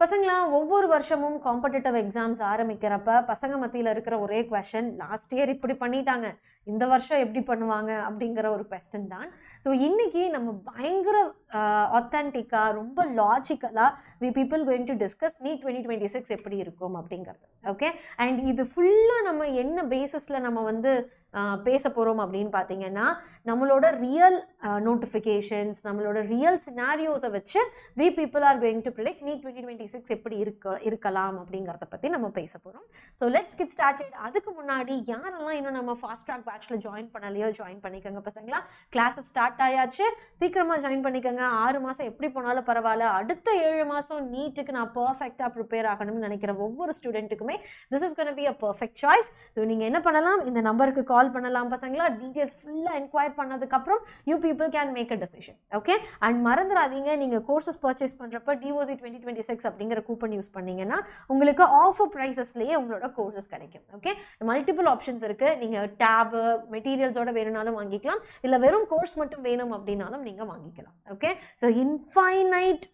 பசங்களா ஒவ்வொரு வருஷமும் காம்படிட்டிவ் எக்ஸாம்ஸ் ஆரம்பிக்கிறப்ப பசங்க மத்தியில் இருக்கிற ஒரே கொஸ்டின் லாஸ்ட் இயர் இப்படி பண்ணிட்டாங்க, இந்த வருஷம் எப்படி பண்ணுவாங்க அப்படிங்கிற ஒரு கொஸ்டின் தான். ஸோ இன்னைக்கு நம்ம பயங்கர ஆத்தென்டிக்காக ரொம்ப லாஜிக்கலாக we people going to discuss NEET 2026 எப்படி இருக்கும் அப்படிங்கிறது. ஓகே, அண்ட் இது ஃபுல்லாக நம்ம என்ன பேசிஸில் நம்ம வந்து பேச போகிறோம் அப்படின்னு பார்த்தீங்கன்னா, நம்மளோட ரியல் நோட்டிஃபிகேஷன்ஸ், நம்மளோட ரியல் சினாரியோஸை வச்சு we people are going to predict NEET 2026 எப்படி இருக்கலாம் அப்படிங்கிறத பற்றி நம்ம பேச போகிறோம். So let's get started. அதுக்கு முன்னாடி யாரெல்லாம் இன்னும் நம்ம ஃபாஸ்ட் ட்ராக் பேட்சில் ஜாயின் பண்ணலையோ ஜாயின் பண்ணிக்கோங்க பசங்களா. கிளாஸஸ் ஸ்டார்ட் ஆயாச்சு, சீக்கிரமாக ஜாயின் பண்ணிக்கோங்க. 6 மாதம் எப்படி போனாலும் பரவாயில்ல, அடுத்த 7 மாதம் நீட்டுக்கு நான் பர்ஃபெக்டாக ப்ரிப்பேர் ஆகணும்னு நினைக்கிற ஒவ்வொரு ஸ்டூடெண்ட்டுக்குமே this is gonna be a perfect choice. So நீங்கள் என்ன பண்ணலாம், இந்த நம்பருக்கு கால் பண்ணலாம் பசங்களா. டீட்டெயில்ஸ் ஃபுல்லாக என்கொயர் பண்ணதுக்கப்புறம் you people can make a decision. Okay, and மறந்துடாதீங்க, நீங்கள் கோர்சஸ் பர்ச்சேஸ் பண்ணுறப்ப DOC 2026 அப்படிங்கிற கூப்பன் யூஸ் பண்ணீங்கன்னா உங்களுக்கு ஆஃபர் ப்ரைஸஸ்லேயே உங்களோட கோர்சஸ் கிடைக்கும். ஓகே, மல்டிபிள் ஆப்ஷன்ஸ் இருக்குது. நீங்கள் டேபு மெட்டீரியல்ஸோட வேணும்னாலும் வாங்கிக்கலாம், இல்லை வெறும் கோர்ஸ் மட்டும் வேணும் அப்படின்னாலும் நீங்கள் வாங்கிக்கலாம். ஓகே, ஸோ இன்ஃபைனைட்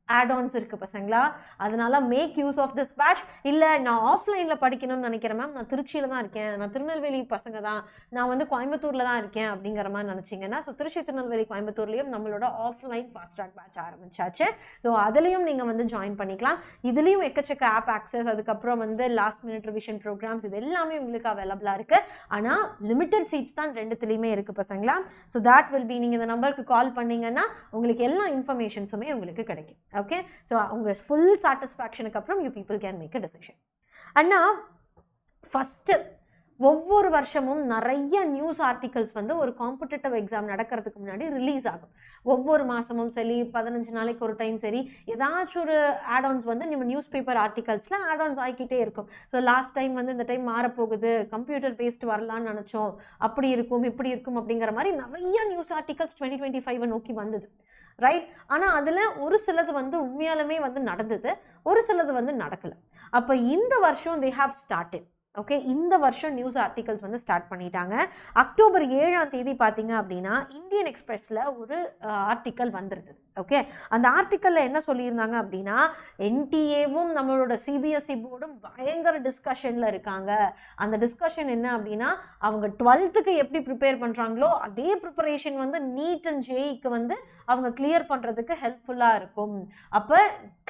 ஆட்-ஆன்ஸ் இருக்குது பசங்களா. அதனால make use of this batch. இல்லை நான் ஆஃப்லைனில் படிக்கணும்னு நினைக்கிறேன் மேம், நான் திருச்சியில் தான் இருக்கேன், நான் திருநெல்வேலி பசங்க தான், நான் வந்து கோயம்புத்தூரில் தான் இருக்கேன் அப்படிங்கிற மாதிரி நினச்சிங்கன்னா, ஸோ திருச்சி திருநெல்வேலி கோயம்புத்தூர்லேயும் நம்மளோட ஆஃப்லைன் ஃபாஸ்ட் ட்ராக் பேட்ச் ஆரம்பிச்சாச்சு. ஸோ அதுலேயும் நீங்கள் வந்து ஜாயின் பண்ணிக்கலாம். இதுலேயும் எக்கச்சக்க ஆப் ஆக்சஸ், அதுக்கப்புறம் வந்து லாஸ்ட் மினிட் ரிவிஷன் ப்ரோக்ராம்ஸ், இது எல்லாமே உங்களுக்கு அவைலபிளாக இருக்குது. ஆனால் லிமிட்டட் சீட்ஸ் தான் ரெண்டுத்துலேயுமே இருக்குது பசங்களா. ஸோ தேட் வில் பி, நீங்கள் இந்த நம்பருக்கு கால் பண்ணிங்கன்னா உங்களுக்கு எல்லா இன்ஃபர்மேஷன்ஸுமே உங்களுக்கு கிடைக்கும். ஓகே, ஸோ உங்கள் ஃபுல் சாட்டிஸ்ஃபேக்ஷனுக்கு அப்புறம் you people can make a decision. அண்ணா ஃபஸ்ட்டு ஒவ்வொரு வருஷமும் நிறைய நியூஸ் ஆர்டிகல்ஸ் வந்து ஒரு காம்படிட்டிவ் எக்ஸாம் நடக்கிறதுக்கு முன்னாடி ரிலீஸ் ஆகும். ஒவ்வொரு மாதமும் சரி, 15 நாளைக்கு ஒரு டைம் சரி, ஏதாச்சும் ஒரு ஆட்-ஆன்ஸ் வந்து நம்ம நியூஸ் பேப்பர் ஆர்டிகல்ஸில் ஆட்-ஆன்ஸ் ஆகிக்கிட்டே இருக்கும். ஸோ லாஸ்ட் டைம் வந்து இந்த டைம் மாறப்போகுது, கம்ப்யூட்டர் பேஸ்ட் வரலான்னு நினச்சோம், அப்படி இருக்கும் இப்படி இருக்கும் அப்படிங்கிற மாதிரி நிறைய நியூஸ் ஆர்டிகல்ஸ் 2025 நோக்கி வந்தது, ரைட்? ஆனால் அதில் ஒரு சிலது வந்து உண்மையாலுமே வந்து நடந்தது, ஒரு சிலது வந்து நடக்கலை. அப்போ இந்த வருஷம் தே ஹாவ் ஸ்டார்டட். ஓகே, இந்த வருஷம் நியூஸ் ஆர்டிகல்ஸ் வந்து ஸ்டார்ட் பண்ணிட்டாங்க. அக்டோபர் 7ஆம் தேதி பார்த்தீங்க அப்படின்னா இந்தியன் எக்ஸ்பிரஸில் ஒரு ஆர்டிக்கல் வந்துருது. ஓகே, அந்த ஆர்டிக்கலில் என்ன சொல்லியிருந்தாங்க அப்படின்னா, NTA-வும் நம்மளோட CBSE போர்டும் பயங்கர டிஸ்கஷனில் இருக்காங்க. அந்த டிஸ்கஷன் என்ன அப்படின்னா, அவங்க 12th எப்படி ப்ரிப்பேர் பண்ணுறாங்களோ அதே ப்ரிப்பரேஷன் வந்து நீட் அண்ட் JEE-க்கு வந்து அவங்க கிளியர் பண்ணுறதுக்கு ஹெல்ப்ஃபுல்லாக இருக்கும். அப்போ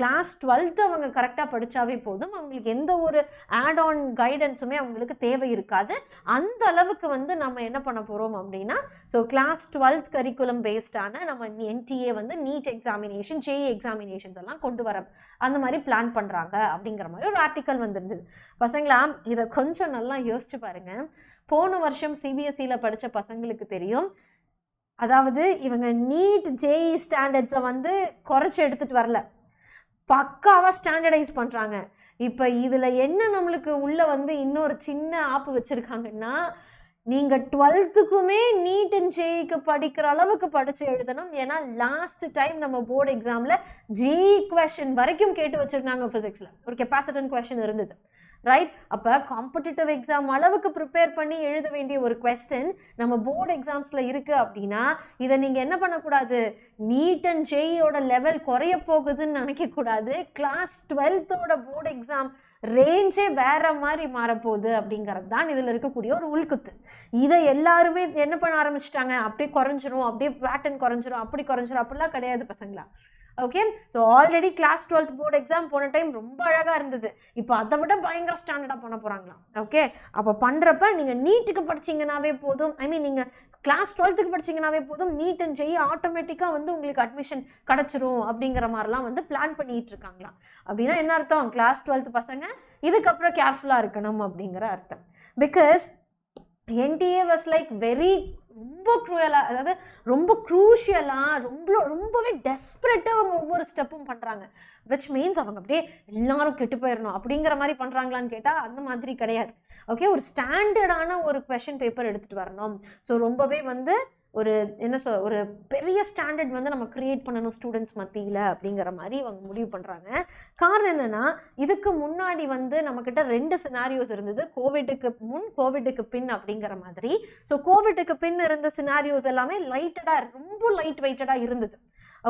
கிளாஸ் 12th அவங்க கரெக்டாக படித்தாவே போதும், அவங்களுக்கு எந்த ஒரு ஆட்-ஆன் கைடன்ஸுமே அவங்களுக்கு தேவை இருக்காது. அந்த அளவுக்கு வந்து நம்ம என்ன பண்ண போகிறோம் அப்படின்னா, ஸோ கிளாஸ் 12th கரிக்குலம் பேஸ்டான நம்ம NTA வந்து நீட் எக்ஸாமினேஷன், JEE எக்ஸாமினேஷன்ஸ் எல்லாம் கொண்டு வர அந்த மாதிரி பிளான் பண்ணுறாங்க அப்படிங்கிற மாதிரி ஒரு ஆர்டிக்கல் வந்துருந்தது. பசங்களா, இதை கொஞ்சம் நல்லா யோசிச்சு பாருங்க. போன வருஷம் CBSE-ல படித்த பசங்களுக்கு தெரியும், அதாவது இவங்க நீட் JEE ஸ்டாண்டர்ட்ஸை வந்து குறைச்சி எடுத்துகிட்டு வரல, பக்காவாக ஸ்டாண்டர்டைஸ் பண்ணுறாங்க. இப்போ இதில் என்ன நம்மளுக்கு உள்ளே வந்து இன்னொரு சின்ன ஆப்பு வச்சுருக்காங்கன்னா, நீங்கள் 12க்குமே நீட் அண்ட் JEE-க்கு படிக்கிற அளவுக்கு படித்து எழுதணும். ஏன்னா லாஸ்ட் டைம் நம்ம போர்டு எக்ஸாமில் JEE கொஷின் வரைக்கும் கேட்டு வச்சுருந்தாங்க. ஃபிசிக்ஸில் ஒரு கெப்பாசிட்டன் கொஷின் இருந்தது, ரைட்? அப்போ காம்படிட்டிவ் எக்ஸாம் அளவுக்கு ப்ரிப்பேர் பண்ணி எழுத வேண்டிய ஒரு கொஸ்டின் நம்ம போர்டு எக்ஸாம்ஸில் இருக்குது அப்படின்னா, இதை நீங்கள் என்ன பண்ணக்கூடாது, நீட் அண்ட் JEE-யோட லெவல் குறைய போகுதுன்னு நினைக்கக்கூடாது. கிளாஸ் 12th-ஓட போர்டு எக்ஸாம் ரேஞ்சே வேற மாதிரி மாறப்போகுது அப்படிங்கிறது தான் இதில் இருக்கக்கூடிய ஒரு உள்குத்து. இதை எல்லாருமே என்ன பண்ண ஆரம்பிச்சிட்டாங்க, அப்படியே குறைஞ்சிரும், அப்படியே பேட்டர்ன் குறைஞ்சிரும், அப்படி குறைஞ்சிரும், அப்படிலாம் கிடையாது பசங்களா. Okay, so already class 12th board exam போன டைம் ரொம்ப அழகாக இருந்தது, இப்போ அதை விட பயங்கர ஸ்டாண்டர்டாக பண்ண போகிறாங்களாம். ஓகே, அப்போ பண்ணுறப்ப நீங்கள் நீட்டுக்கு படிச்சிங்கனாவே போதும், நீங்கள் கிளாஸ் 12th படிச்சிங்கனாவே போதும், நீட் அண்ட் JEE ஆட்டோமேட்டிக்காக வந்து உங்களுக்கு அட்மிஷன் கிடச்சிரும் அப்படிங்கிற மாதிரிலாம் வந்து பிளான் பண்ணிகிட்டு இருக்காங்களாம். அப்படின்னா என்ன அர்த்தம், கிளாஸ் 12th பசங்க இதுக்கப்புறம் கேர்ஃபுல்லாக இருக்கணும் அப்படிங்கிற அர்த்தம். பிகாஸ் NTA வாஸ் லைக் ரொம்ப க்ரூயலாக, அதாவது ரொம்ப க்ரூஷியலாக, ரொம்பவே டெஸ்பரேட்டாக அவங்க ஒவ்வொரு ஸ்டெப்பும் பண்ணுறாங்க. விச் மீன்ஸ் அவங்க அப்படியே எல்லாரும் கெட்டு போயிடணும் அப்படிங்கிற மாதிரி பண்ணுறாங்களான்னு கேட்டால் அந்த மாதிரி கிடையாது. ஓகே, ஒரு ஸ்டாண்டர்டான ஒரு கொஷின் பேப்பர் எடுத்துகிட்டு வரணும். ஸோ ரொம்பவே வந்து ஒரு ஒரு பெரிய ஸ்டாண்டர்ட் வந்து நம்ம கிரியேட் பண்ணணும் ஸ்டூடெண்ட்ஸ் மத்தியில் அப்படிங்கிற மாதிரி அவங்க முடிவு பண்ணுறாங்க. காரணம் என்னென்னா, இதுக்கு முன்னாடி வந்து நம்மக்கிட்ட 2 சினாரியோஸ் இருந்தது, கோவிட்டுக்கு முன் கோவிட்டுக்கு பின் அப்படிங்கிற மாதிரி. ஸோ கோவிட்டுக்கு பின் இருந்த சினாரியோஸ் எல்லாமே லைட்டடாக, ரொம்ப லைட் வெயிட்டடாக இருந்தது.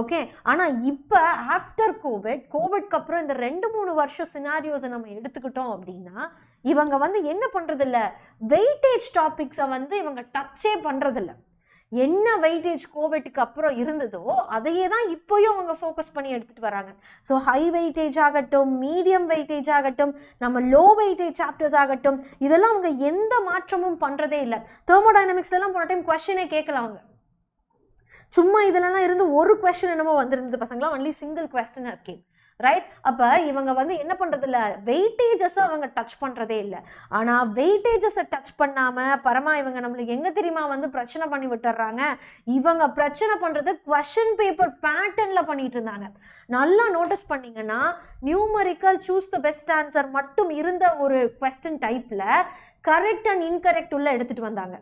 ஓகே. ஆனால் இப்போ ஆஃப்டர் கோவிட்க்கு அப்புறம் இந்த 2-3 வருஷம் சினாரியோஸை நம்ம எடுத்துக்கிட்டோம் அப்படின்னா இவங்க வந்து என்ன பண்ணுறதில்ல, வெயிட்டேஜ் டாபிக்ஸை வந்து இவங்க டச்சே பண்ணுறதில்ல. என்ன வெயிட்டேஜ் கோவிட்க்கு அப்புறம் இருந்ததோ அதையே தான் இப்போயும் அவங்க ஃபோக்கஸ் பண்ணி எடுத்துகிட்டு வராங்க. ஸோ ஹை வெயிட்டேஜ் ஆகட்டும், மீடியம் வெயிட்டேஜ் ஆகட்டும், நம்ம லோ வெயிட்டேஜ் சாப்டர்ஸ் ஆகட்டும், இதெல்லாம் அவங்க எந்த மாற்றமும் பண்ணுறதே இல்லை. தெர்மோடைனமிக்ஸ்லாம் போன டைம் கொஸ்டினே கேட்கல அவங்க. சும்மா இதெல்லாம் இருந்து ஒரு கொஸ்டின் என்னமோ வந்திருந்தது பசங்களாம், only single question has game, right? அப்போ இவங்க வந்து என்ன பண்ணுறது இல்லை, வெயிட்டேஜஸை அவங்க டச் பண்ணுறதே இல்லை. ஆனால் வெயிட்டேஜஸை டச் பண்ணாமல் பரமா இவங்க நம்மளுக்கு எங்கே தெரியுமா வந்து பிரச்சனை பண்ணி விட்டுறாங்க. இவங்க பிரச்சனை பண்ணுறது கொஸ்டின் பேப்பர் பேட்டர்னில் பண்ணிட்டு இருந்தாங்க. நல்லா நோட்டீஸ் பண்ணிங்கன்னா numerical choose the best answer மட்டும் இருந்த ஒரு கொஸ்டின் டைப்பில் கரெக்ட் அண்ட் இன்கரெக்ட் உள்ள எடுத்துகிட்டு வந்தாங்க,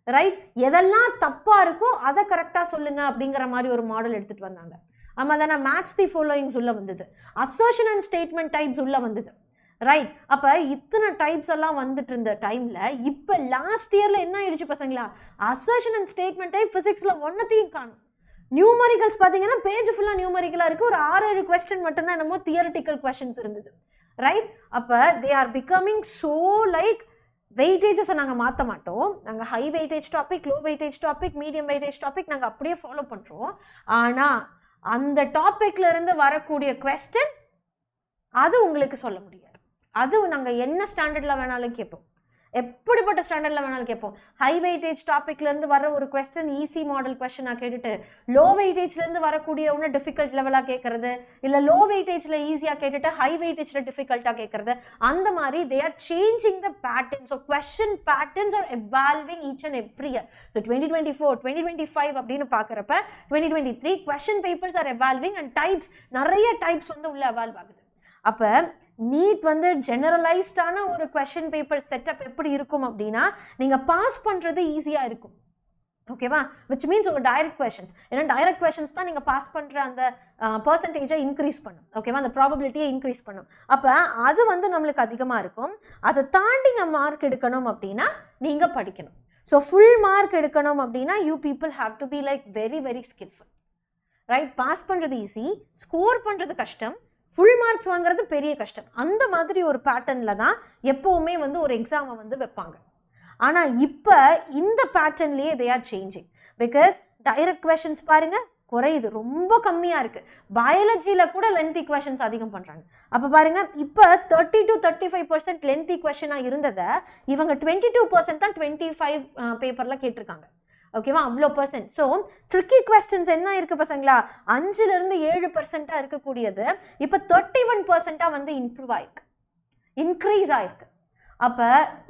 ரைட்? எதெல்லாம் தப்பாக இருக்கோ அதை கரெக்டாக சொல்லுங்கள் அப்படிங்கிற மாதிரி ஒரு மாடல் எடுத்துகிட்டு வந்தாங்க. ஆமாம் தானே? மேட்ச் தி ஃபாலோயிங்ஸ் உள்ள வந்தது, அசர்ஷன் அண்ட் ஸ்டேட்மெண்ட் டைப்ஸ் உள்ள வந்தது, ரைட்? அப்போ இத்தனை டைப்ஸ் எல்லாம் வந்துட்டு இருந்த டைமில் இப்போ லாஸ்ட் இயரில் என்ன ஆயிடுச்சு பசங்களா, அசர்ஷன் அண்ட் ஸ்டேட்மெண்ட் டைப் ஃபிசிக்ஸில் ஒன்றத்தையும் காணும். நியூமரிக்கல்ஸ் பார்த்தீங்கன்னா பேஜ் ஃபுல்லாக நியூமரிக்கலாக இருக்குது, ஒரு 6-7 கொஸ்டின் மட்டும்தான் என்னமோ தியரிட்டிக்கல் கொஸ்டின்ஸ் இருந்தது, ரைட்? அப்போ they are becoming so like வெயிட்டேஜஸை நாங்கள் மாற்ற மாட்டோம், நாங்கள் high weightage topic, low weightage topic, medium weightage topic நாங்கள் அப்படியே ஃபாலோ பண்ணுறோம். ஆனால் அந்த டாப்பிக்ல இருந்து வரக்கூடிய கொஸ்டின் அது உங்களுக்கு சொல்ல முடியாது. அது நாங்கள் என்ன ஸ்டாண்டர்டில் வேணாலும் கேட்போம், எப்படிப்பட்ட ஸ்டாண்டர்டில் வேணாலும் கேட்போம். ஹை வெயிட்டேஜ் டாப்பிக்லேருந்து வர ஒரு கொஸ்டின் ஈஸி மாடல் கொஸ்டினாக கேட்டுட்டு லோ வெயிட்டேஜ்லேருந்து வரக்கூடிய ஒன்று டிஃபிகல்ட் லெவலாக கேட்கறது, இல்லை லோ வெயிட்டேஜில் ஈஸியாக கேட்டுட்டு ஹை வெயிட்டேஜில் டிஃபிகல்ட்டாக கேட்கறது, அந்த மாதிரி தே are changing the pattern. So question patterns are evolving each and every year. So 2024, 2025 அப்படின்னு பார்க்குறப்ப 2023 question papers are evolving and types, நிறைய டைப்ஸ் வந்து உள்ள எவால்வ் ஆகுது. அப்போ நீட் வந்து ஜெனரலைஸ்டான ஒரு கொஸ்டின் பேப்பர் செட்டப் எப்படி இருக்கும் அப்படின்னா நீங்கள் பாஸ் பண்ணுறது ஈஸியாக இருக்கும், ஓகேவா? விச் மீன்ஸ் உங்கள் டைரக்ட் கொஸ்டின்ஸ், ஏன்னா டைரக்ட் கொஸ்டின்ஸ் தான் நீங்கள் பாஸ் பண்ணுற அந்த பர்சன்டேஜை இன்க்ரீஸ் பண்ணும், ஓகேவா? அந்த ப்ராபபிலிட்டியை இன்க்ரீஸ் பண்ணும். அப்போ அது வந்து நம்மளுக்கு அதிகமாக இருக்கும். அதை தாண்டி நம்ம மார்க் எடுக்கணும் அப்படின்னா நீங்கள் படிக்கணும். ஸோ ஃபுல் மார்க் எடுக்கணும் அப்படின்னா you people have to be like very very skilful, right? Pass பண்ணுறது ஈஸி, ஸ்கோர் பண்ணுறது கஷ்டம், ஃபுல் மார்க்ஸ் வாங்குறது பெரிய கஷ்டம். அந்த மாதிரி ஒரு பேட்டர்னில் தான் எப்போவுமே வந்து ஒரு எக்ஸாமை வந்து வைப்பாங்க. ஆனால் இப்போ இந்த பேட்டர்ன்லேயே they are changing, because direct questions பாருங்கள் குறையுது, ரொம்ப கம்மியாக இருக்குது. பயாலஜியில் கூட லென்த்தி கொஷின்ஸ் அதிகம் பண்ணுறாங்க. அப்போ பாருங்கள், இப்போ 30 to 35% லென்த்தி கொஷினாக இருந்ததை இவங்க 22% தான் 25 பேப்பரில் கேட்டிருக்காங்க, ஓகேவா? அவ்வளோ %. ஸோ ட்ரிக்கி கொஸ்டின்ஸ் என்ன இருக்குது பசங்களா, 5-7% இருக்கக்கூடியது இப்போ 31% வந்து இம்ப்ரூவ் ஆயிருக்கு, இன்க்ரீஸ் ஆயிருக்கு. அப்போ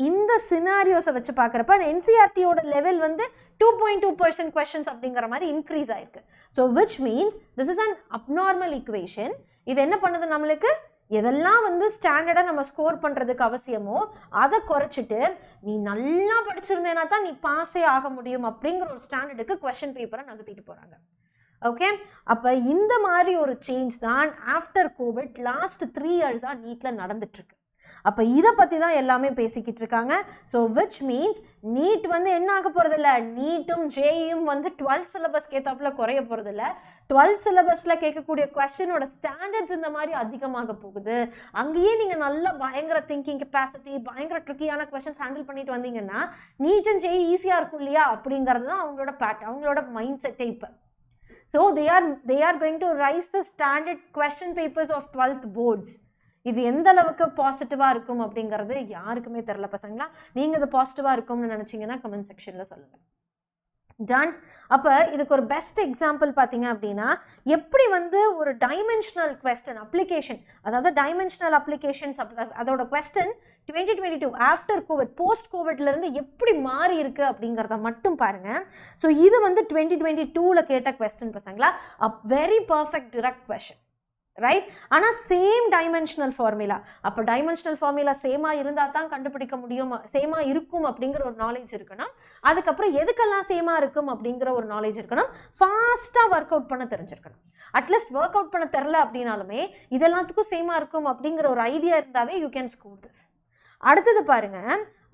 இந்த சினாரியோஸை வச்சு பார்க்குறப்ப என்சிஆர்டியோட லெவல் வந்து 2.2% கொஸ்டின்ஸ் அப்படிங்கிற மாதிரி இன்க்ரீஸ் ஆயிருக்கு. So which means this is an abnormal equation. இது என்ன பண்ணுது, நம்மளுக்கு எதெல்லாம் வந்து ஸ்டாண்டர்டாக நம்ம ஸ்கோர் பண்ணுறதுக்கு அவசியமோ அதை குறைச்சிட்டு நீ நல்லா படிச்சிருந்தேன்னா தான் நீ பாஸே ஆக முடியும் அப்படிங்கிற ஒரு ஸ்டாண்டர்டுக்கு கொஸ்டின் பேப்பரை நகர்த்திட்டு போகிறாங்க, ஓகே? அப்போ இந்த மாதிரி ஒரு சேஞ்ச் தான் ஆஃப்டர் கோவிட் லாஸ்ட் 3 இயர்ஸாக நீட்டில் நடந்துட்டுருக்கு. அப்போ இதை பற்றி தான் எல்லாமே பேசிக்கிட்டு இருக்காங்க. ஸோ விச் மீன்ஸ் நீட் வந்து என்ன ஆக போகிறதில்ல, நீட்டும் ஜேயும் வந்து 12th சிலபஸ்க்கு ஏற்றாப்புல குறைய போகிறதில்ல. 12th சிலபஸில் கேட்கக்கூடிய கொஸ்டினோட ஸ்டாண்டர்ட்ஸ் இந்த மாதிரி அதிகமாக போகுது. அங்கேயே நீங்கள் நல்லா பயங்கர திங்கிங் கெப்பாசிட்டி, பயங்கர ட்ரிக்கியான கொஸ்டின்ஸ் ஹேண்டில் பண்ணிட்டு வந்தீங்கன்னா நீட் அண்ட் ஜேஇ ஈஸியாக இருக்கும் இல்லையா அப்படிங்கிறது தான் அவங்களோட அவங்களோட மைண்ட் செட்டே இப்போ. So they are going to rise the standard question papers of 12th boards. இது எந்த அளவுக்கு பாசிட்டிவாக இருக்கும் அப்படிங்கிறது யாருக்குமே தெரில பசங்களா. நீங்கள் இது பாசிட்டிவாக இருக்கும்னு நினச்சிங்கன்னா கமெண்ட் செக்ஷனில் சொல்லுங்கள். டன். அப்போ இதுக்கு ஒரு பெஸ்ட் எக்ஸாம்பிள் பார்த்தீங்க அப்படின்னா எப்படி வந்து ஒரு டைமென்ஷனல் கொஸ்டின் அப்ளிகேஷன், அதாவது டைமென்ஷனல் அப்ளிகேஷன்ஸ் அதோட கொஸ்டின் 2022 ஆஃப்டர் கோவிட் போஸ்ட் கோவிட்லேருந்து எப்படி மாறி இருக்குது அப்படிங்கிறத மட்டும் பாருங்கள். ஸோ இது வந்து 2022 கேட்ட கொஸ்டின் பசங்களா, a very perfect direct question, right? ஆனால் சேம் டைமென்ஷனல் ஃபார்முலா. அப்போ டைமென்ஷனல் ஃபார்முலா சேமாக இருந்தால் தான் கண்டுபிடிக்க முடியும், சேமாக இருக்கும் அப்படிங்கிற ஒரு நாலேஜ் இருக்கணும். அதுக்கப்புறம் எதுக்கெல்லாம் சேமாக இருக்கும் அப்படிங்கிற ஒரு நாலேஜ் இருக்கணும். ஃபாஸ்ட்டாக ஒர்க் அவுட் பண்ண தெரிஞ்சிருக்கணும். அட்லீஸ்ட் ஒர்க் அவுட் பண்ண தெரில அப்படின்னாலுமே இதெல்லாத்துக்கும் சேமாக இருக்கும் அப்படிங்கிற ஒரு ஐடியா இருந்தாவே யூ கேன் ஸ்கோர் திஸ். அடுத்தது பாருங்க,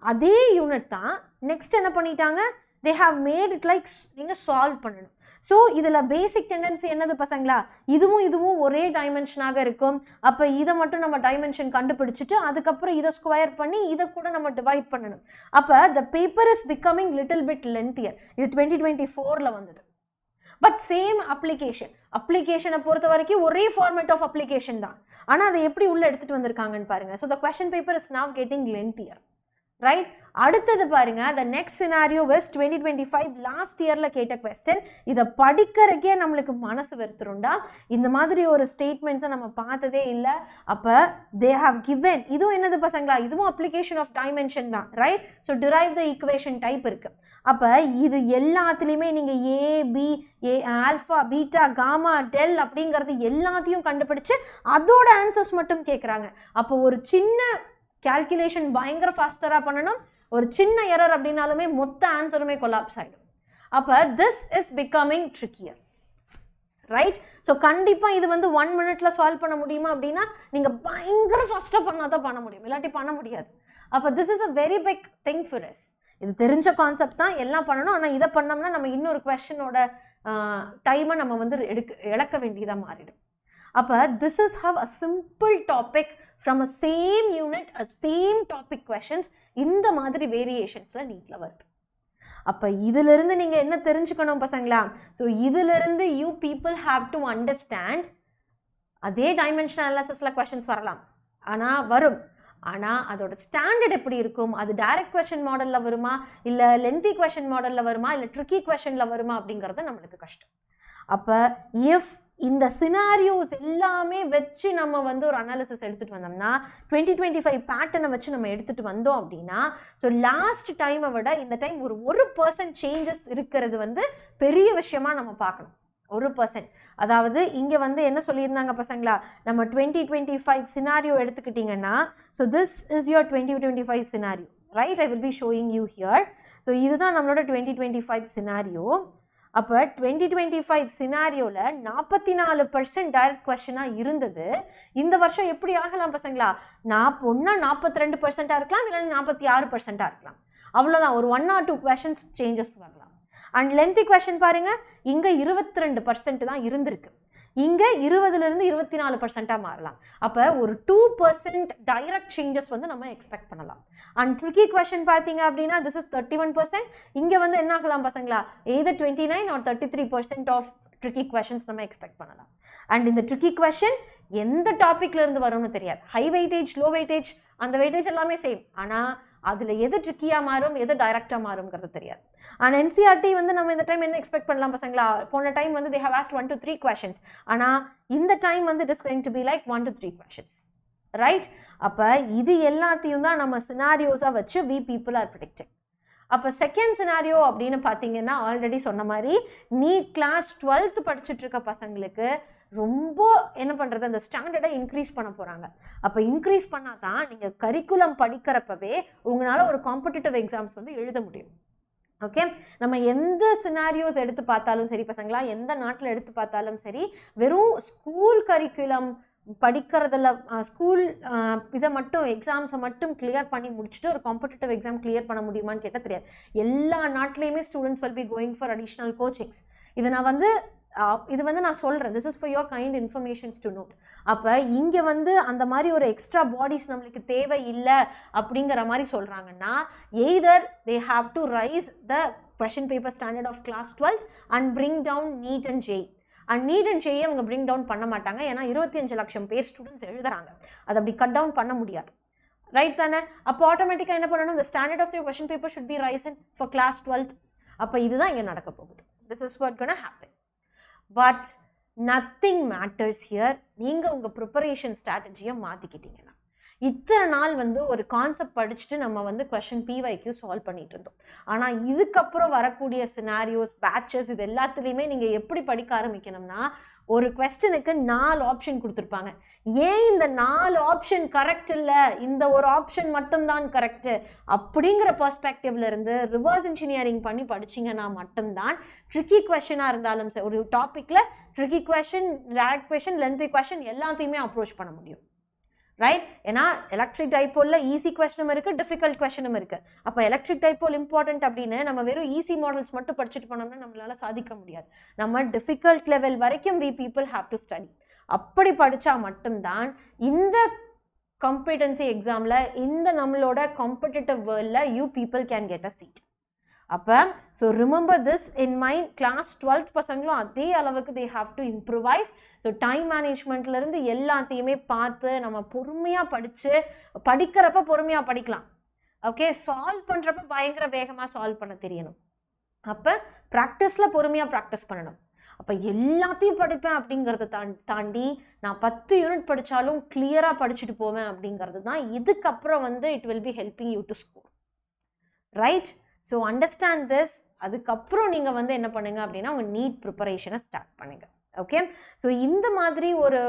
அதே யூனிட் தான் நெக்ஸ்ட் என்ன பண்ணிட்டாங்க, they have made it like நீங்கள் சால்வ் பண்ணணும். ஸோ இதில் பேசிக் டெண்டன்சி என்னது பசங்களா, இதுவும் ஒரே டைமென்ஷனாக இருக்கும். அப்போ இதை மட்டும் நம்ம டைமென்ஷன் கண்டுபிடிச்சிட்டு அதுக்கப்புறம் இதை ஸ்கொயர் பண்ணி இதை கூட நம்ம டிவைட் பண்ணணும். அப்போ the paper is becoming little bit லென்த்தியர். இது 2024 வந்தது. பட் சேம் அப்ளிகேஷனை பொறுத்த வரைக்கும் ஒரே ஃபார்மேட் ஆஃப் அப்ளிகேஷன் தான். ஆனால் அதை எப்படி உள்ள எடுத்துட்டு வந்திருக்காங்கன்னு பாருங்க. So the question paper is now getting லென்த்தியர், right? அடுத்தது பாருங்க, the next scenario was 2025 last இயர்ல கேட்ட கொஸ்டின். இதை படிக்கிறக்கே நம்மளுக்கு மனசு வெறுத்துருண்டா. இந்த மாதிரி ஒரு ஸ்டேட்மெண்ட்ஸை நம்ம பார்த்ததே இல்லை. அப்போ they have given, இதுவும் என்னது பசங்களா, இதுவும் அப்ளிகேஷன் ஆஃப் டைமென்ஷன் தான், right? So derive the equation type இருக்கு. அப்போ இது எல்லாத்துலேயுமே நீங்கள் ஆல்ஃபா பீட்டா காமா டெல் அப்படிங்கிறது எல்லாத்தையும் கண்டுபிடிச்சு அதோட ஆன்சர்ஸ் மட்டும் கேட்குறாங்க. அப்போ ஒரு சின்ன கால்குலேஷன் பயங்கர ஃபாஸ்டராக பண்ணணும், ஒரு சின்ன எரர் அப்படின்னாலுமே மொத்த ஆன்சருமே கொலாப்ஸ் ஆகிடும். அப்போ this is becoming trickier, right? So கண்டிப்பாக இது வந்து 1 minute சால்வ் பண்ண முடியுமா அப்படின்னா நீங்கள் பயங்கர ஃபாஸ்ட்டாக பண்ணால் தான் பண்ண முடியும், இல்லாட்டி பண்ண முடியாது. அப்போ this is a very big thing for us. இது தெரிஞ்ச கான்செப்ட் தான், எல்லாம் பண்ணணும். ஆனால் இதை பண்ணோம்னா நம்ம இன்னொரு கொஸ்டினோட டைமை நம்ம வந்து இழக்க வேண்டியதாக மாறிடும். அப்போ this is how a simple topic from a same unit, a same topic questions இந்த மாதிரி வேரியேஷன்ஸ்ல நீட்ல வருது. அப்போ இதிலிருந்து நீங்க என்ன தெரிஞ்சுக்கணும் பசங்களா? ஸோ இதிலிருந்து you people have to understand, அதே டைமென்ஷன் அனாலிசிஸ்ல கொஸ்டின்ஸ் வரலாம், ஆனால் அதோட ஸ்டாண்டர்ட் எப்படி இருக்கும், அது டைரக்ட் கொஸ்டின் மாடல்ல வருமா, இல்லை லென்த்தி கொஸ்டின் மாடல்ல வருமா, இல்லை ட்ரிக்கி கொஸ்டின்ல வருமா அப்படிங்கிறது நம்மளுக்கு கஷ்டம். அப்போ இஃப் இந்த சினாரியோஸ் எல்லாமே வச்சு நம்ம வந்து ஒரு அனாலிசிஸ் எடுத்துகிட்டு வந்தோம்னா 2025 பேட்டர்னை வச்சு நம்ம எடுத்துகிட்டு வந்தோம் அப்படின்னா, ஸோ லாஸ்ட் டைமை விட இந்த டைம் ஒரு 1% சேஞ்சஸ் இருக்கிறது வந்து பெரிய விஷயமா நம்ம பார்க்கணும். 1%. அதாவது இங்கே வந்து என்ன சொல்லியிருந்தாங்க பசங்களா, நம்ம 2025 சினாரியோ எடுத்துக்கிட்டிங்கன்னா, so this is your 2025 scenario, right? I will be showing you here. So இதுதான் நம்மளோட 2025 சினாரியோ. அப்போ 2025 சினாரியோவில் 44% டைரக்ட் கொஸ்டினாக இருந்தது. இந்த வருஷம் எப்படி ஆகலாம் பசங்களா, 42% இருக்கலாம், இல்லைன்னா 46% இருக்கலாம். அவ்வளோதான், ஒரு 1 or 2 questions சேஞ்சஸ் வரலாம். அண்ட் லென்த்தி கொஸ்டின் பாருங்க, இங்கே 22% தான் இருந்திருக்கு, இங்கே 20லிருந்து 24% மாறலாம். அப்போ ஒரு 2% டைரக்ட் சேஞ்சஸ் வந்து நம்ம எக்ஸ்பெக்ட் பண்ணலாம். அண்ட் ட்ரிக்கி கொஸ்டின் பார்த்தீங்க அப்படின்னா திஸ் இஸ் 31%. இங்கே வந்து என்ன ஆகலாம் பசங்களா, either 29 or 33% of tricky questions நம்ம எக்ஸ்பெக்ட் பண்ணலாம். அண்ட் இந்த ட்ரிக்கி கொஸ்டின் எந்த டாப்பிக்ல இருந்து வரும்னு தெரியாது. ஹை வெயிட்டேஜ், லோ வெயிட்டேஜ், அந்த வெயிட்டேஜ் எல்லாமே சேம், ஆனால் அதில் எது ட்ரிக்கியாக மாறும், எது டைரக்டாக மாறும்ங்கிறது தெரியாது. ஆனால் என்சிஆர்டி வந்து நம்ம இந்த டைம் என்ன எக்ஸ்பெக்ட் பண்ணலாம் பசங்களா, போன டைம் வந்து they have asked 1 to 3 questions, ஆனால் இந்த டைம் வந்து it is going to be like 1 to 3 questions, right? அப்போ இது எல்லாத்தையும் தான் நம்ம சினாரியோஸாக வச்சு we people are predicting. அப்போ செகண்ட் சினாரியோ அப்படின்னு பார்த்தீங்கன்னா ஆல்ரெடி சொன்ன மாதிரி நீட் கிளாஸ் 12th படிச்சுட்டு இருக்க பசங்களுக்கு ரொம்ப என்ன பண்ணுறது, அந்த ஸ்டாண்டர்டை இன்க்ரீஸ் பண்ண போகிறாங்க. அப்போ இன்க்ரீஸ் பண்ணால் தான் நீங்கள் கரிக்குலம் படிக்கிறப்பவே உங்களால் ஒரு காம்படிட்டிவ் எக்ஸாம்ஸ் வந்து எழுத முடியும். ஓகே, நம்ம எந்த சினாரியோஸ் எடுத்து பார்த்தாலும் சரி பசங்களா, எந்த நாட்டில் எடுத்து பார்த்தாலும் சரி, வெறும் ஸ்கூல் கரிக்குலம் படிக்கிறதுல ஸ்கூல் இதை மட்டும் எக்ஸாம்ஸை மட்டும் கிளியர் பண்ணி முடிச்சுட்டு ஒரு காம்படிட்டிவ் எக்ஸாம் கிளியர் பண்ண முடியுமான்னு கேட்டால் தெரியாது. எல்லா நாட்டிலையுமே students will be going for additional coachings. இது வந்து நான் சொல்கிறேன், this is for your kind informations to note. அப்போ இங்கே வந்து அந்த மாதிரி ஒரு எக்ஸ்ட்ரா பாடிஸ் நம்மளுக்கு தேவை இல்லை அப்படிங்கிற மாதிரி சொல்கிறாங்கன்னா, either they have to raise the question paper standard of class 12 and bring down NEET and JEE. And NEET and JEE அவங்க பிரிங் டவுன் பண்ண மாட்டாங்க, ஏன்னா 25 லட்சம் பேர் ஸ்டூடெண்ட்ஸ் எழுதுறாங்க, அதை அப்படி கட் டவுன் பண்ண முடியாது, ரைட் தானே? அப்போ ஆட்டோமேட்டிக்காக என்ன பண்ணணும், the standard of the question paper should be risen for class 12th. அப்போ இதுதான் இங்கே நடக்க போகுது. This is what gonna happen. But nothing matters here. நீங்கள் உங்கள் ப்ரிப்பரேஷன் ஸ்ட்ராட்டஜியை மாற்றிக்கிட்டீங்கன்னா, இத்தனை நாள் வந்து ஒரு கான்செப்ட் படிச்சுட்டு நம்ம வந்து கொஷின் பிவைக்யூ சால்வ் பண்ணிட்டு இருந்தோம். ஆனால் இதுக்கப்புறம் வரக்கூடிய சினாரியோஸ், பேட்சஸ், இது எல்லாத்துலேயுமே நீங்கள் எப்படி படிக்க ஆரம்பிக்கணும்னா, ஒரு கொஸ்டினுக்கு 4 ஆப்ஷன் கொடுத்துருப்பாங்க. ஏன் இந்த 4 ஆப்ஷன் கரெக்ட் இல்லை, இந்த ஒரு ஆப்ஷன் மட்டும்தான் கரெக்டு அப்படிங்கிற பெர்ஸ்பெக்டிவ்ல இருந்து ரிவர்ஸ் இன்ஜினியரிங் பண்ணி படிச்சிங்கன்னா மட்டும்தான் ட்ரிக்கி கொஸ்டினாக இருந்தாலும் சரி, ஒரு டாப்பிக்கில் tricky question, direct question, lengthy question எல்லாத்தையுமே அப்ரோச் பண்ண முடியும், ரைட்? ஏன்னா எலக்ட்ரிக் டைபோலில் ஈஸி கொஸ்டினும் இருக்குது, டிஃபிகல்ட் கொஸ்டினும் இருக்குது. அப்போ எலக்ட்ரிக் டைபோல் இம்பார்ட்டன்ட் அப்படின்னு நம்ம வெறும் ஈஸி மாடல்ஸ் மட்டும் படிச்சுட்டு போனோம்னா நம்மளால சாதிக்க முடியாது. நம்ம டிஃபிகல்ட் லெவல் வரைக்கும் we people have to study. அப்படி படித்தா மட்டும்தான் இந்த காம்படன்சி எக்ஸாமில், இந்த நம்மளோட காம்படிட்டிவ் வேர்ல்டில் you people can get a seat. அப்போ so remember this in mind. Class 12th பசங்களும் அதே அளவுக்கு they have to improvise. So time மேனேஜ்மெண்ட்லேருந்து எல்லாத்தையுமே பார்த்து நம்ம பொறுமையாக படித்து, படிக்கிறப்ப பொறுமையாக படிக்கலாம். ஓகே, சால்வ் பண்ணுறப்ப பயங்கர வேகமாக சால்வ் பண்ண தெரியணும். அப்போ ப்ராக்டிஸில் பொறுமையாக ப்ராக்டிஸ் பண்ணணும். அப்போ எல்லாத்தையும் படிப்பேன் அப்படிங்கிறத தாண்டி நான் 10 யூனிட் படித்தாலும் கிளியராக படிச்சுட்டு போவேன் அப்படிங்கிறது தான் இதுக்கப்புறம் வந்து it will be helping you to score. Right? So understand this. அதுக்கப்புறம் நீங்கள் வந்து என்ன பண்ணுங்க அப்படின்னா உங்கள் நீட் ப்ரிப்பரேஷனை ஸ்டார்ட் பண்ணுங்க. ஓகே, ஸோ இந்த மாதிரி ஒரு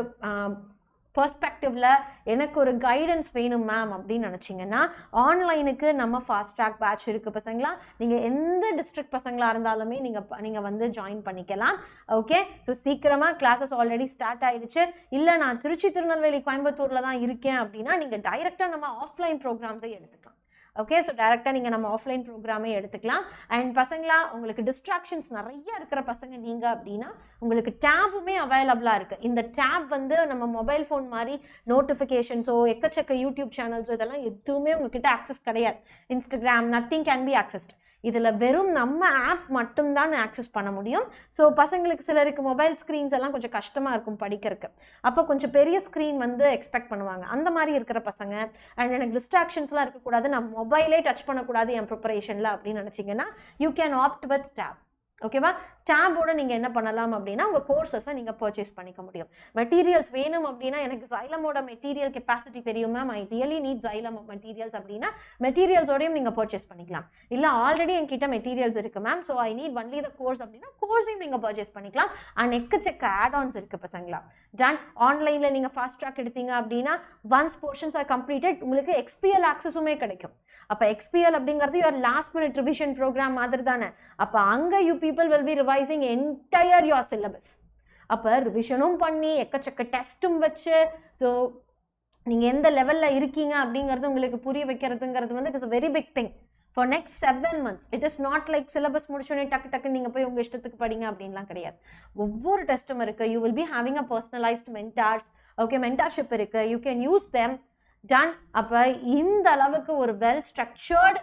பர்ஸ்பெக்டிவ்ல எனக்கு ஒரு கைடன்ஸ் வேணும் மேம் அப்படின்னு நினச்சிங்கன்னா ஆன்லைனுக்கு நம்ம ஃபாஸ்ட் ட்ராக் பேட்ச் இருக்குது பசங்களா. நீங்கள் எந்த டிஸ்ட்ரிக்ட் பசங்களாக இருந்தாலுமே நீங்கள் வந்து ஜாயின் பண்ணிக்கலாம். ஓகே, ஸோ சீக்கிரமாக கிளாஸஸ் ஆல்ரெடி ஸ்டார்ட் ஆகிடுச்சு. இல்லை நான் திருச்சி, திருநெல்வேலி, கோயம்புத்தூரில் தான் இருக்கேன் அப்படின்னா நீங்கள் டைரெக்டாக நம்ம ஆஃப்லைன் ப்ரோக்ராம்ஸை எடுத்துக்கலாம். ஓகே, ஸோ டைரெக்டாக நீங்கள் நம்ம ஆஃப்லைன் ப்ரோக்ராமே எடுத்துக்கலாம். அண்ட் பசங்களா, உங்களுக்கு டிஸ்ட்ராக்ஷன்ஸ் நிறைய இருக்கிற பசங்க நீங்கள் அப்படின்னா உங்களுக்கு டேபுமே அவைலபிளாக இருக்குது. இந்த டேப் வந்து நம்ம மொபைல் ஃபோன் மாதிரி நோட்டிஃபிகேஷன்ஸோ எக்கச்சக்க யூடியூப் சேனல்ஸோ இதெல்லாம் எதுவுமே உங்ககிட்ட ஆக்சஸ் கிடையாது. Instagram nothing can be accessed. இதில் வெறும் நம்ம ஆப் மட்டும்தான் ஆக்சஸ் பண்ண முடியும். ஸோ பசங்களுக்கு சிலருக்கு மொபைல் ஸ்க்ரீன்ஸ் எல்லாம் கொஞ்சம் கஷ்டமாக இருக்கும் படிக்கிறதுக்கு. அப்போ கொஞ்சம் பெரிய ஸ்க்ரீன் வந்து எக்ஸ்பெக்ட் பண்ணுவாங்க. அந்த மாதிரி இருக்கிற பசங்க, அண்ட் எனக்கு டிஸ்ட்ராக்ஷன்ஸ்லாம் இருக்கக்கூடாது, நான் மொபைலே டச் பண்ணக்கூடாது என் ப்ரிப்பரேஷனில் அப்படின்னு நினச்சிங்கன்னா you can opt with tap. ஓகேவா? டேபோட நீங்கள் என்ன பண்ணலாம் அப்படின்னா உங்கள் கோர்சஸை நீங்கள் பர்ச்சேஸ் பண்ணிக்க முடியும். மெட்டீரியல்ஸ் வேணும் அப்படின்னா எனக்கு ஜைலமோட மெட்டீரியல் கெப்பாசிட்டி தெரியும் ma'am, I really need xylem materials அப்படின்னா மெட்டீரியல்ஸோடையும் நீங்கள் பர்ச்சேஸ் பண்ணிக்கலாம். இல்லை ஆல்ரெடி என்கிட்ட மெட்டீரியல்ஸ் இருக்குது ma'am, so I need only the course அப்படின்னா கோர்ஸையும் நீங்கள் பர்ச்சேஸ் பண்ணிக்கலாம். அண்ட் எக்கச்சக்க ஆட்-ஆன்ஸ் இருக்குது பசங்களா. டன் ஆன்லைனில் நீங்கள் ஃபாஸ்ட் ட்ராக் எடுத்தீங்க அப்படின்னா ஒன்ஸ் போர்ஷன்ஸ் ஆர் கம்ப்ளீட்டட் உங்களுக்கு XPL ஆக்சஸுமே கிடைக்கும். அப்போ XPL அப்படிங்கிறது your last minute revision programme மாதிரி தானே. அப்போ அங்கே you people will be revising entire your syllabus. அப்போ ரிவிஷனும் பண்ணி எக்கச்சக்க டெஸ்ட்டும் வச்சு, ஸோ நீங்கள் எந்த லெவலில் இருக்கீங்க அப்படிங்கிறது உங்களுக்கு புரிய வைக்கிறதுங்கிறது வந்து it is a very big thing for next 7 months. It is not like syllabus முடிச்சோடனே டக்கு டக்குன்னு நீங்கள் போய் உங்கள் இஷ்டத்துக்கு படிங்க அப்படின்லாம் கிடையாது. ஒவ்வொரு டெஸ்ட்டும் இருக்குது. You will be having a personalised mentors. Okay, mentorship இருக்குது. You can use them. Done. அப்போ இந்த அளவுக்கு ஒரு வெல் ஸ்ட்ரக்சர்டு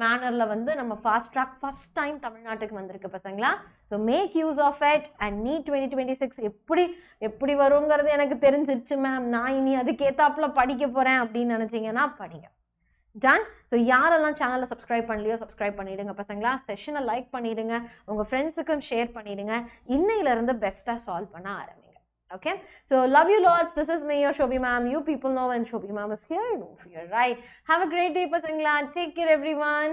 மேனரில் வந்து நம்ம ஃபாஸ்ட் ட்ராக் ஃபஸ்ட் டைம் தமிழ்நாட்டுக்கு வந்திருக்கு பசங்களா. So make use of it. And NEET 2026 எப்படி வருங்கிறது எனக்கு தெரிஞ்சிருச்சு மேம், நான் இனி அதுக்கேற்றாப்புல படிக்க போகிறேன் அப்படின்னு நினச்சிங்கன்னா படிங்க. டன். ஸோ யாரெல்லாம் சேனலை சப்ஸ்கிரைப் பண்ணலையோ சப்ஸ்கிரைப் பண்ணிவிடுங்க பசங்களா. செஷனை லைக் பண்ணிவிடுங்க, உங்கள் ஃப்ரெண்ட்ஸுக்கும் ஷேர் பண்ணிவிடுங்க. இன்னையிலேருந்து பெஸ்ட்டாக சால்வ் பண்ண ஆரம்பிங்க. Okay, so love you lots. This is me, your Shobhi ma'am. You people know when Shobhi ma'am is here, you don't fear, right? Have a great day, pasangla. Take care, everyone.